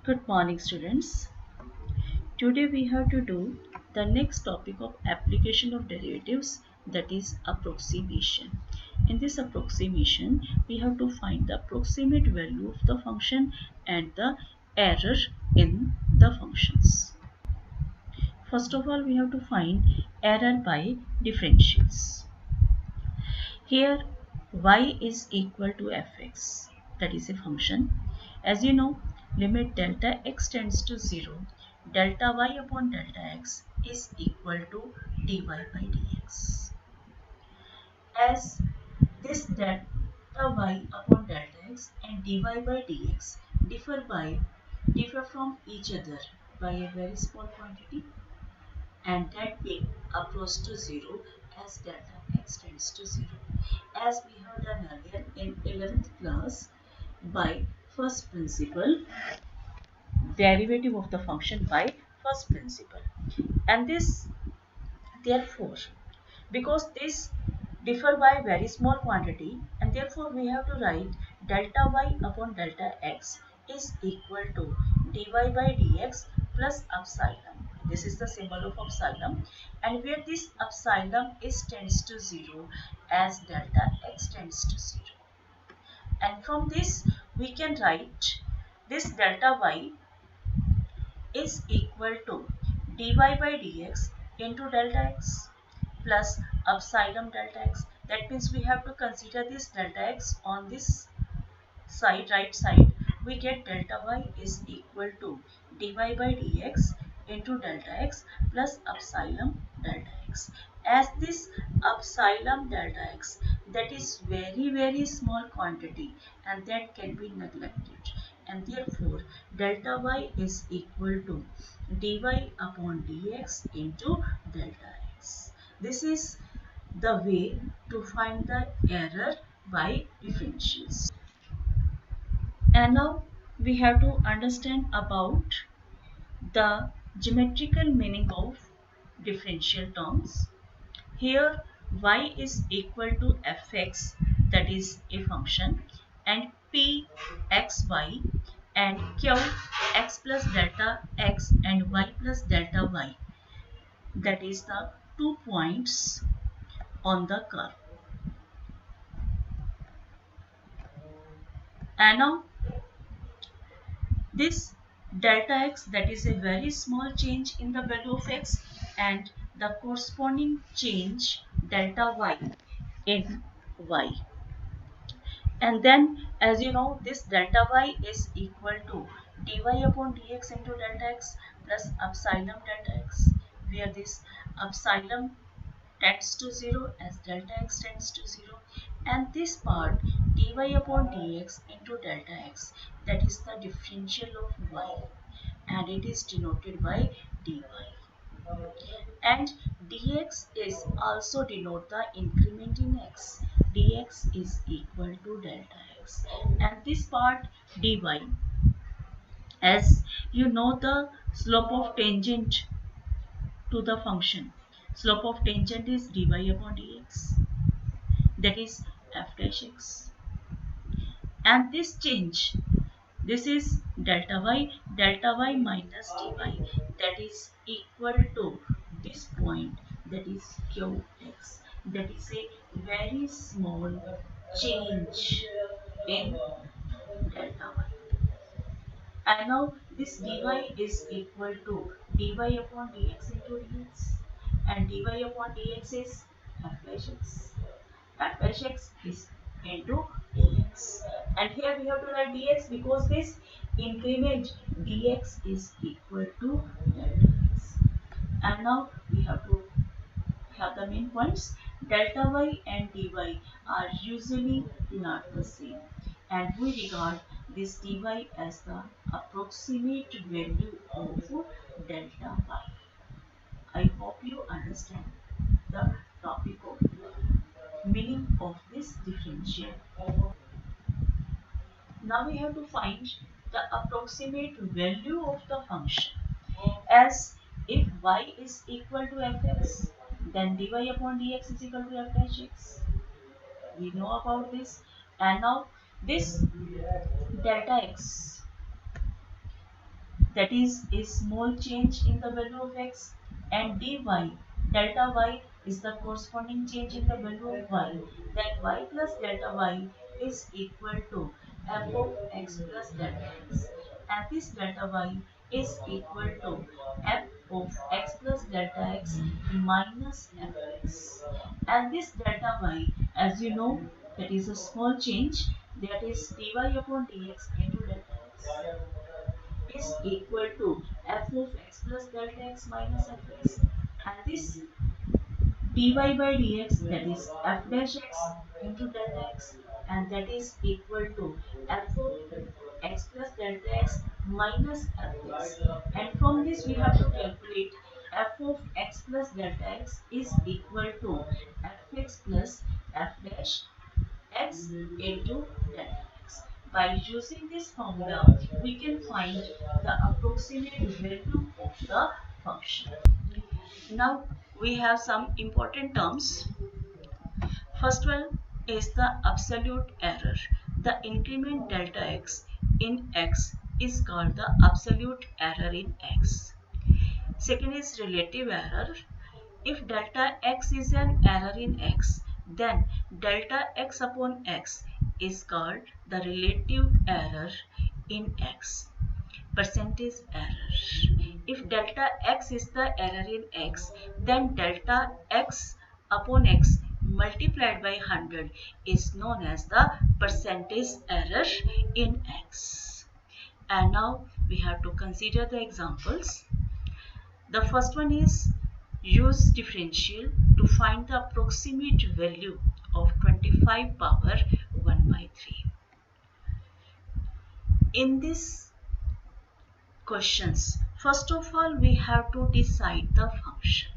Good morning, students. Today we have to do the next topic of application of derivatives, that is approximation. In this approximation, we have to find the approximate value of the function and the error in the functions. First of all, we have to find error by differentials. Here y is equal to fx, that is a function. As you know, limit delta x tends to 0, delta y upon delta x is equal to dy by dx. As this delta y upon delta x and dy by dx differ from each other by a very small quantity, and that being approach to 0 as delta x tends to 0. As we have done earlier in 11th class, by first principle, derivative of the function by first principle. And this, therefore, because this differ by very small quantity, and therefore we have to write delta y upon delta x is equal to dy by dx plus epsilon. This is the symbol of epsilon, and where this epsilon is tends to 0 as delta x tends to 0. And from this we can write this delta y is equal to dy by dx into delta x plus epsilon delta x. That means we have to consider this delta x on this side, right side. We get delta y is equal to dy by dx into delta x plus epsilon delta x. As this epsilon delta x, that is very small quantity and that can be neglected, and therefore delta y is equal to dy upon dx into delta x. This is the way to find the error by differentials. And now we have to understand about the geometrical meaning of differential terms. Here y is equal to fx, that is a function, and p xy and q x plus delta x and y plus delta y, that is the 2 points on the curve. And now this delta x, that is a very small change in the value of x, and the corresponding change delta y in y. And then, as you know, this delta y is equal to dy upon dx into delta x plus epsilon delta x, where this epsilon tends to 0 as delta x tends to 0, and this part dy upon dx into delta x, that is the differential of y, and it is denoted by dy, and dx is also denote the increment in x. Dx is equal to delta x, and this part dy, as you know, the slope of tangent to the function, slope of tangent is dy upon dx, that is f dash x, and this change, this is delta y minus dy, that is equal to this point, that is qx, that is a very small change in delta y. And now this dy is equal to dy upon dx into dx, and dy upon dx is f dash x. F dash x is into dx, and here we have to write dx because this increment dx is equal to delta x. And now we have to have the main points. Delta y and dy are usually not the same, and we regard this dy as the approximate value of delta y. I hope you understand the topic of meaning of this differential. Now we have to find the approximate value of the function, as if y is equal to fx, then dy upon dx is equal to f dash x. We know about this, and now this delta x that is a small change in the value of x, and dy delta y is the corresponding change in the value of y, then y plus delta y is equal to f of x plus delta x, and this delta y is equal to f of x plus delta x minus fx, and this delta y, as you know, that is a small change, that is dy upon dx into delta x is equal to f of x plus delta x minus fx, and this dy by dx, that is f dash x into delta x, and that is equal to f of x plus delta x minus fx, and from this we have to calculate f of x plus delta x is equal to fx plus f dash x into delta x. By using this formula, we can find the approximate value of the function. Now we have some important terms. First one is the absolute error. The increment delta x in x is called the absolute error in x. Second is relative error. If delta x is an error in x, then delta x upon x is called the relative error in x. Percentage error. If delta x is the error in x, then delta x upon x multiplied by 100 is known as the percentage error in x. And now we have to consider the examples. The first one is use differential to find the approximate value of 25 power 1 by 3. In this questions, first of all we have to decide the function.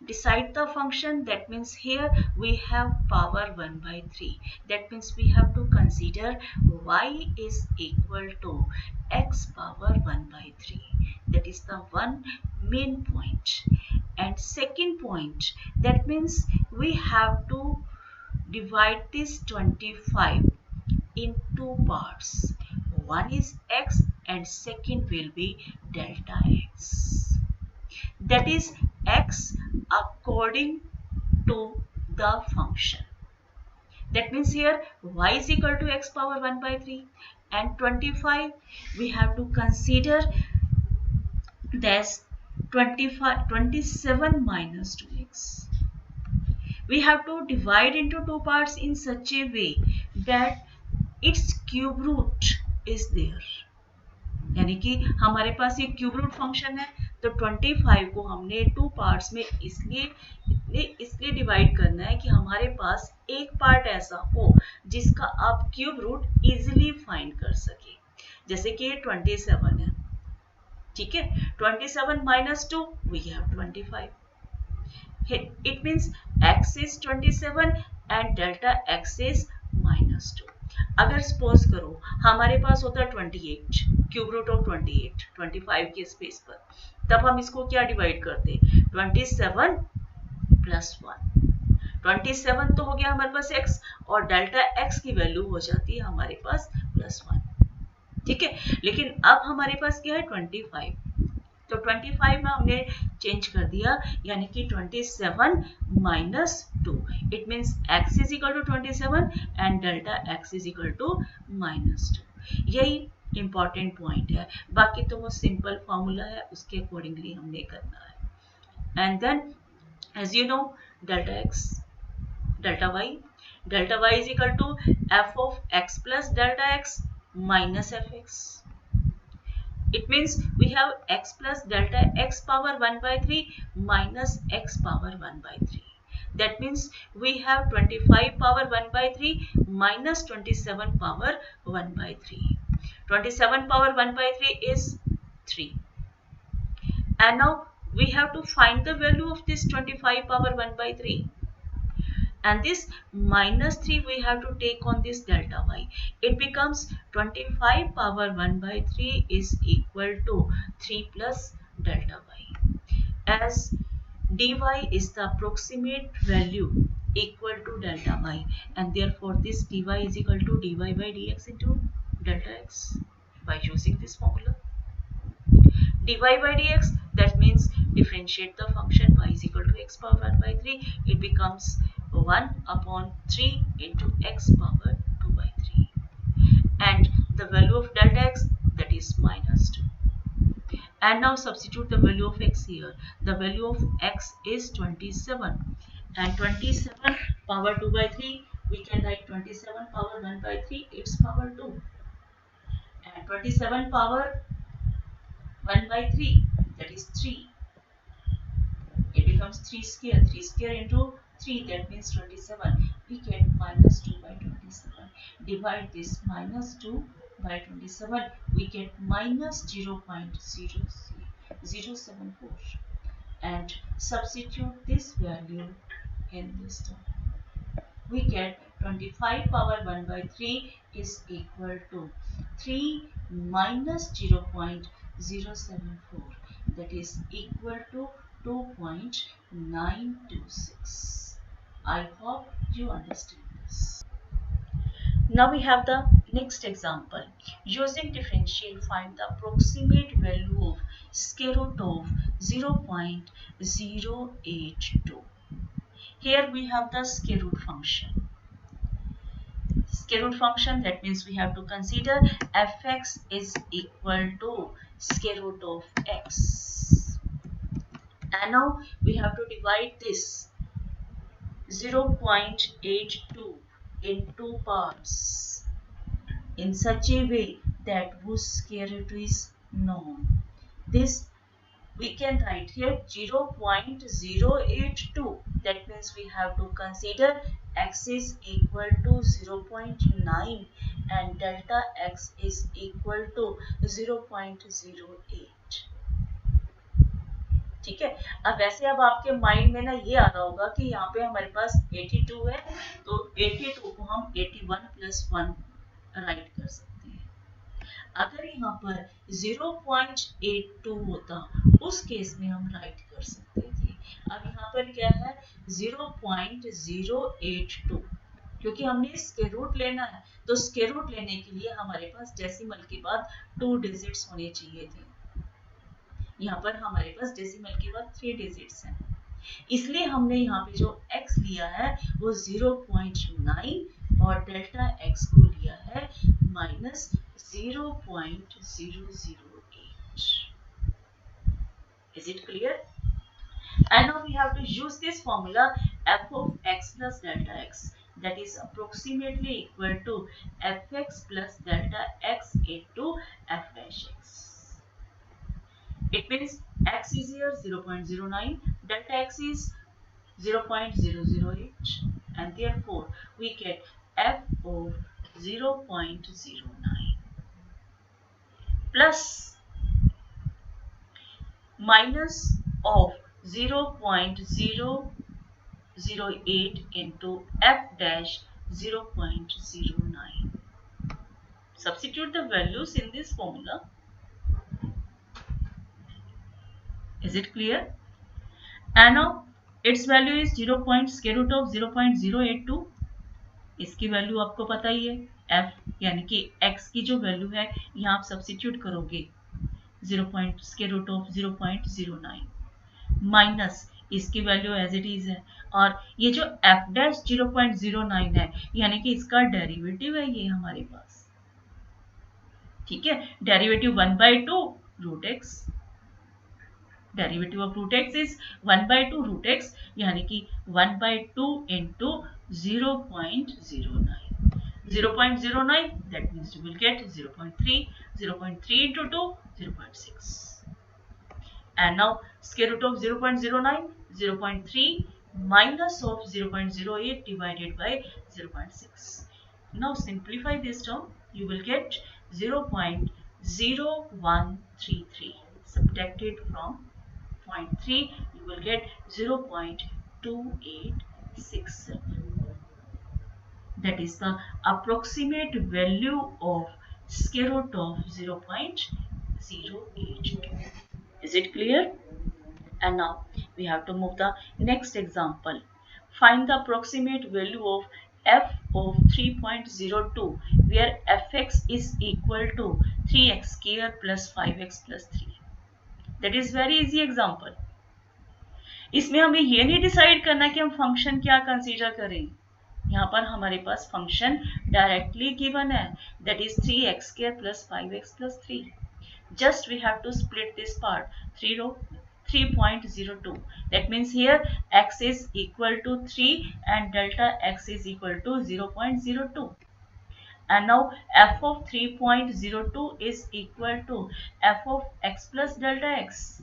Decide the function, that means here we have power 1 by 3, that means we have to consider y is equal to x power 1 by 3, that is the one main point. And second point, that means we have to divide this 25 in two parts, one is x and second will be delta x, that is x according to the function. That means here y is equal to x power 1 by 3 and 25 we have to consider that's 27 minus 2x. We have to divide into two parts in such a way that its cube root is there, यानी कि हमारे पास ये cube root function है, तो 25 को हमने two parts में इसलिए डिवाइड करना है कि हमारे पास एक पार्ट ऐसा हो जिसका आप क्यूब रूट इजीली फाइंड कर सके, जैसे कि ये 27 है, ठीक है, 27 minus 2 we have 25. It means x is 27 and delta x is minus 2. अगर सपोज करो हमारे पास होता है 28, क्यूब रूट ऑफ 28 25 के स्पेस पर, तब हम इसको क्या डिवाइड करते, 27 प्लस 1, 27 तो हो गया हमारे पास x और डेल्टा x की वैल्यू हो जाती है हमारे पास प्लस 1, ठीक है। लेकिन अब हमारे पास क्या है 25, तो 25 में हमने चेंज कर दिया, यानी कि 27 minus 2, it means x is equal to 27 and delta x is equal to minus 2। यही इंपॉर्टेंट पॉइंट है, बाकी तो वो सिंपल फॉर्मूला है, उसके अकॉर्डिंगली हमने करना है। And then as you know delta y is equal to f of x plus delta x minus fx. It means we have x plus delta x power 1 by 3 minus x power 1 by 3. That means we have 25 power 1 by 3 minus 27 power 1 by 3. 27 power 1 by 3 is 3. And now we have to find the value of this 25 power 1 by 3. And this minus 3 we have to take on this delta y. It becomes 25 power 1 by 3 is equal to 3 plus delta y, as dy is the approximate value equal to delta y, and therefore this dy is equal to dy by dx into delta x by using this formula. dy by dx, that means differentiate the function y is equal to x power 1 by 3. It becomes 1 upon 3 into x power 2 by 3. And the value of delta x, that is minus 2. And now substitute the value of x here. The value of x is 27. And 27 power 2 by 3, we can write 27 power 1 by 3, its power 2. And 27 power 1 by 3, that is 3. It becomes 3 square. 3 square into 3, that means 27. We get minus 2 by 27. Divide this minus 2 by 27. We get minus 0.074. And substitute this value in this term. We get 25 power 1 by 3 is equal to 3 minus 0.074, that is equal to 2.926. I hope you understand this. Now we have the next example. Using differential, find the approximate value of square root of 0.082. Here we have the square root function. Square root function, that means we have to consider fx is equal to square root of x. And now we have to divide this 0.82 in two parts in such a way that whose square root is known. This we can write here 0.082. That means we have to consider x is equal to 0.9 and delta x is equal to 0.08. ठीक है. अब वैसे अब आपके mind में ना ये आ रहा होगा कि यहाँ पे हमारे पास 82 है, तो 82 को हम 81 प्लस 1 राइट कर सकते हैं. अगर यहाँ पर 0.82 होता, उस केस में हम राइट कर सकते थे. अब यहाँ पर क्या है 0.082, क्योंकि हमने स्क्वायर रूट लेना है, तो स्क्वायर रूट लेने के लिए हमारे पास डेसिमल के बाद 2 डिजिट्स होने चाहिए थे. यहाँ पर हमारे पास डेसिमल के बाद 3 डिजिट्स हैं, इसलिए हमने यहाँ पे जो x लिया है वो 0.9 और डेल्टा x को लिया है minus 0.008. Is it clear? And now we have to use this formula f of x plus delta x, that is approximately equal to fx plus delta x into f dash x. It means x is here 0.09, delta x is 0.008, and therefore we get f of 0.09 plus minus of 0.008 into f dash 0.09. Substitute the values in this formula. Is it clear? And now its value is 0. square root of 0.082. इसकी value आपको पता ही है f, यानी कि x की जो value है यहाँ आप सब्स्टिट्यूट करोगे 0. square root of 0.09 माइनस इसकी वैल्यू एज इट इज है, और ये जो f डैश 0.09 है यानी कि इसका डेरिवेटिव है ये हमारे पास. ठीक है, derivative 1/2 root x. Derivative of root x is 1/2 root x, यानी कि 1/2 into 0.09. 0.09, that means you will get 0.3. 0.3 into 2, 0.6. And now square root of 0.09, 0.3 minus of 0.08 divided by 0.6. Now simplify this term, you will get 0.0133. Subtracted from 0.3, you will get 0.2867. That is the approximate value of square root of 0.082. Is it clear? And now we have to move the next example. Find the approximate value of f of 3.02 where fx is equal to 3x square plus 5x plus 3. That is very easy example. इसमें हमें ये नहीं decide करना कि हम function क्या consider करें। यहाँ पर हमारे पास फंक्शन डायरेक्टली गिवन है, that is 3x² plus 5x plus 3। Just we have to split this part 3.02. That means here x is equal to 3 and delta x is equal to 0.02. And now f of 3.02 is equal to f of x plus delta x.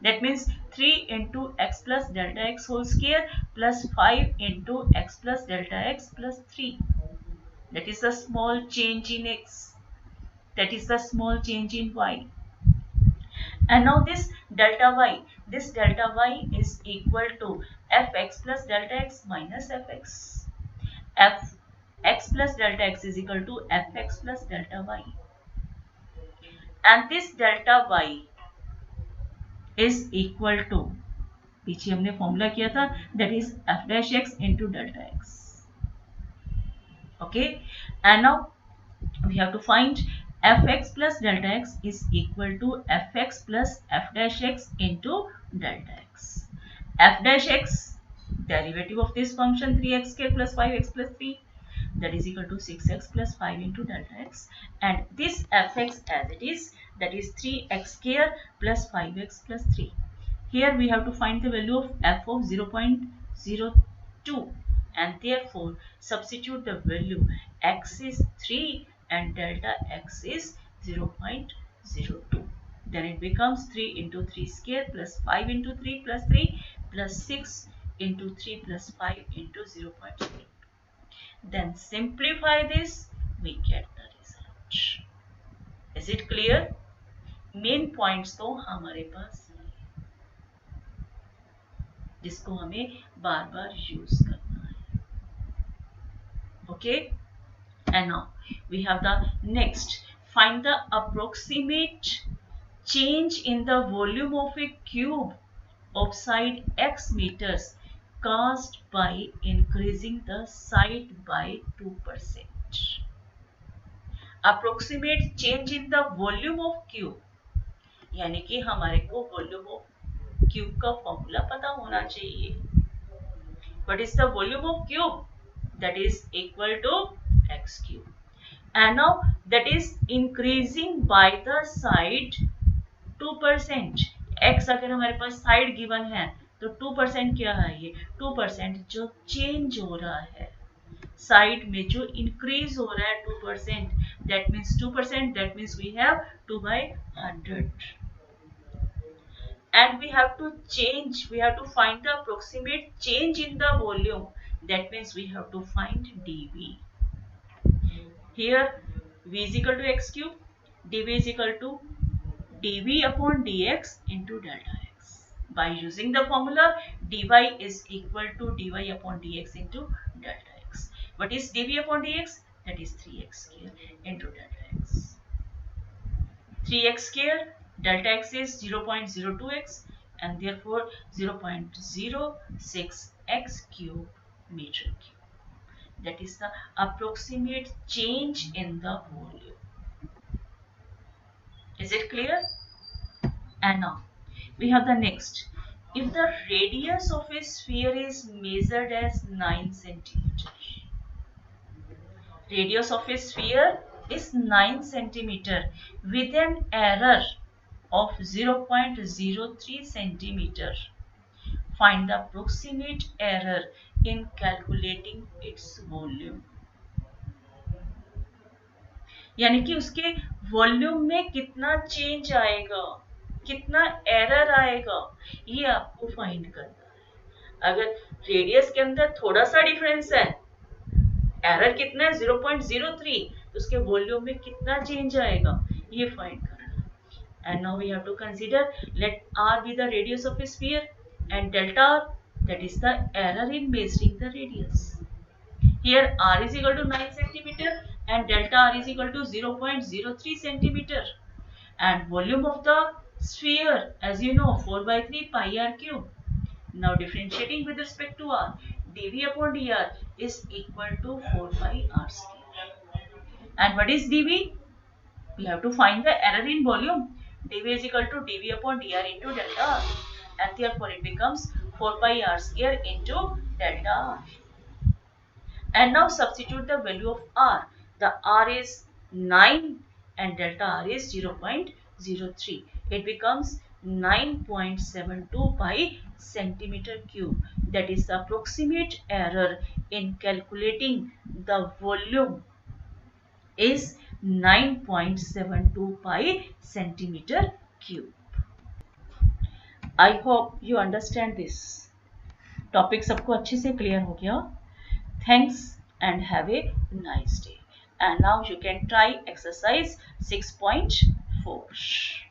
That means 3 into x plus delta x whole square plus 5 into x plus delta x plus 3. That is the small change in x. That is the small change in y. And now this delta y is equal to fx plus delta x minus fx. Fx plus delta x is equal to fx plus delta y. And this delta y is equal to, पीछे हमने formula किया था, that is f dash x into delta x. Okay, and now we have to find fx plus delta x is equal to fx plus f dash x into delta x. F dash x, derivative of this function 3x² plus 5x plus 3, that is equal to 6x plus 5 into delta x, and this fx as it is, that is 3x² plus 5x plus 3. Here we have to find the value of f of 0.02, and therefore substitute the value x is 3 and delta x is 0.02. Then it becomes 3 into 3 square plus 5 into 3 plus 3 plus 6 into 3 plus 5 into 0.02. Then simplify this, we get the result. Is it clear? Main points तो हमारे पास जिसको हमें बार बार use करना है. Okay, and now we have the next. Find the approximate change in the volume of a cube of side x meters caused by increasing the side by 2%. Approximate change in the volume of cube, यानी कि हमारे को volume of cube का formula पता होना चाहिए. What is the volume of cube? That is equal to x cube. And now that is increasing by the side 2%. x अगर हमारे पास साइड गिवन है तो 2% क्या है? ये 2% जो चेंज हो रहा है साइड में, जो इंक्रीज हो रहा है 2%, that means 2%, that means we have 2 by 100. And we have to find the approximate change in the volume, that means we have to find dV. Here v is equal to x cube, dV is equal to dV upon dx into delta x. By using the formula, dy is equal to dy upon dx into delta x. What is dV upon dx? That is 3x square into delta x. 3x square, delta x is 0.02x, and therefore 0.06x cube meter cube. That is the approximate change in the volume. Is it clear? And now we have the next. If the radius of a sphere is measured as 9 centimeter, radius of a sphere is 9 centimeter with an error of 0.03 centimeter. Find the approximate error in calculating its volume. यानी कि उसके volume में कितना change आएगा, कितना error आएगा, ये आपको फाइंड करना है. अगर रेडियस के अंदर थोड़ा सा डिफरेंस है, एरर कितना है 0.03, तो उसके वॉल्यूम में कितना चेंज आएगा ये फाइंड करना है. And now we have to consider, let r be the radius of a sphere and delta r, that is the error in measuring the radius. Here r is equal to 9 centimeter and delta r is equal to 0.03 centimeter, and volume of the sphere, as you know, 4 by 3 pi r cube. Now differentiating with respect to r, dV upon dr is equal to 4 pi r square. And what is dV? We have to find the error in volume. dV is equal to dV upon dr into delta r, and therefore it becomes 4 pi r square into delta r. And now substitute the value of r. The r is 9 and delta r is 0.03. It becomes 9.72 pi centimeter cube. That is the approximate error in calculating the volume is 9.72 pi centimeter cube. I hope you understand this. Topic सबको अच्छे से clear हो गया. Thanks and have a nice day. And now you can try exercise 6.4.